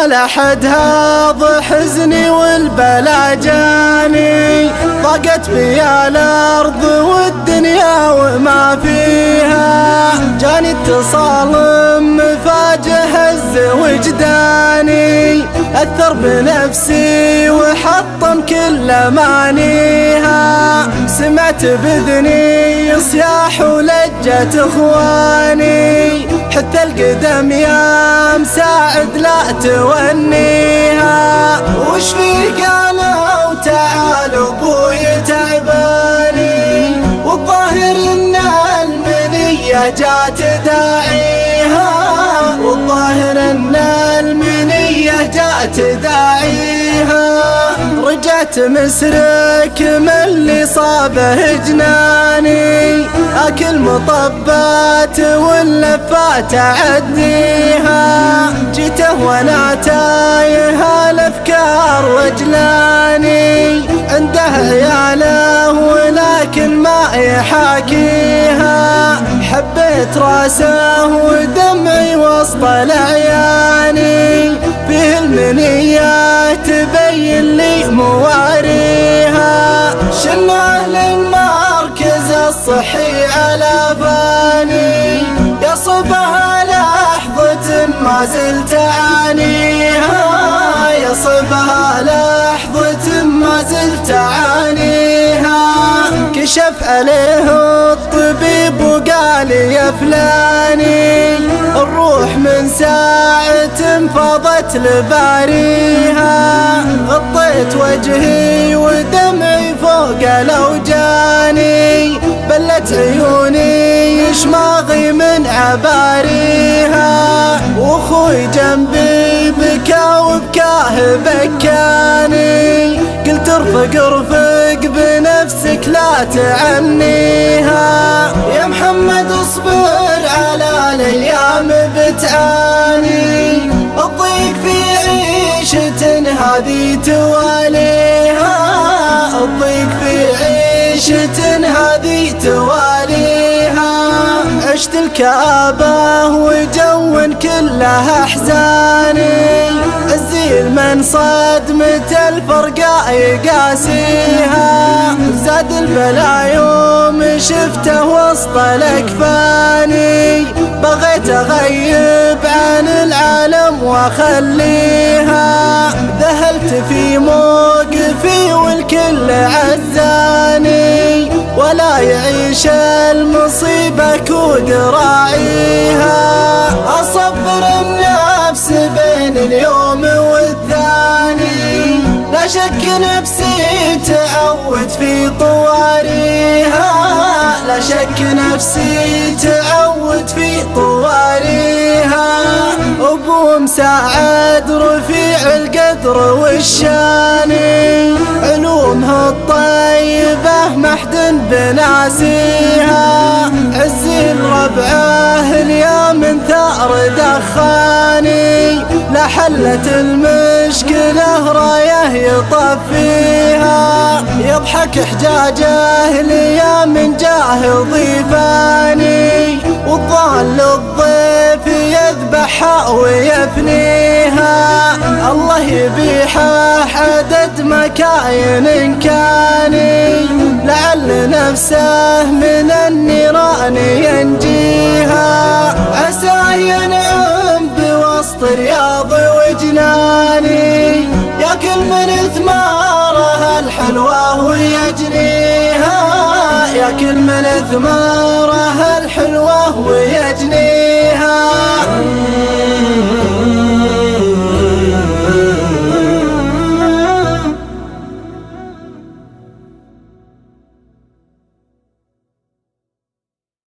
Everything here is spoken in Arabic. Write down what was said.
ما لحد هاض حزني والبلا جاني، ضاقت بي الأرض والدنيا وما فيها، جاني اتصال مفاجئ هز وجداني، أثر بنفسي وحطم كل أمانيها، سمعت بذني صياح ولجت إخواني، حتى القدم يا مساعد لا تونيها، وش فيك قالوا تعال أبوي تعباني، والظاهر إن المنية جات داعيها، والظاهر إن المنية جات داعيها، رجعت مسرك من اللي صابه جناني، أكل مطبات واللفات أعديها، جيته وانا تايه الأفكار وجلاني، عنده عياله ولكن ما يحاكيها، حبيت راسه ودمعي وسط الأعياني، فيه المنية تبين لي مواريها، شنه للمركز الصحي على بالي، يصبها لحظة ما زلت أعانيها، يصبها لحظة ما زلت أعانيها، كشف عليه الطبيب وقال يا فلاني، الروح من ساعة فاضت لباريها، غطيت وجهي ودمعي فوق الأوجاني، بلت عيوني شماغي من عباريها، واخوي جنبي بكى وبكاه بكاني، قلت ارفق بنفسك لا تعنيها، يا محمد اصبر على الايام بتعاني، الضيق في عيشة هذه تواليها، الضيق في عيشة هذه تواليها، عشت الكآبة وجو كلها أحزاني، الزيل من صدمة الفرقاء يقاسيها، زاد البلا يوم شفته وسط الأكفاني، بغيت أغيب عن العالم وأخليها، ذهلت في موقفي والكل عزاني، ولا يعيش المصيبة كود راعيها، أصبر النفس بين اليوم والثاني، لا شك نفسي تعود في طواريها، لا شك نفسي تعود في طواريها، أبو مساعد رفيع القدر والشاني، علومه الطيبة محد بناسيها، عزي ربعه اليا من ثأر دخاني، لا حلت المشكلة رايه يطفيها، يضحك حجاجه ليا من جاه ضيفاني، والضال الضيف يذبحها ويفنيها، الله يبيحه عدد مكاين كاني، لعل نفسه من النيران ينجيها، عسى ينعم بوسط رياض وجناني، ياكل من ثمارها الحلوة ويجنيها، ياكل من ثمارها الحلوة ويجنيها،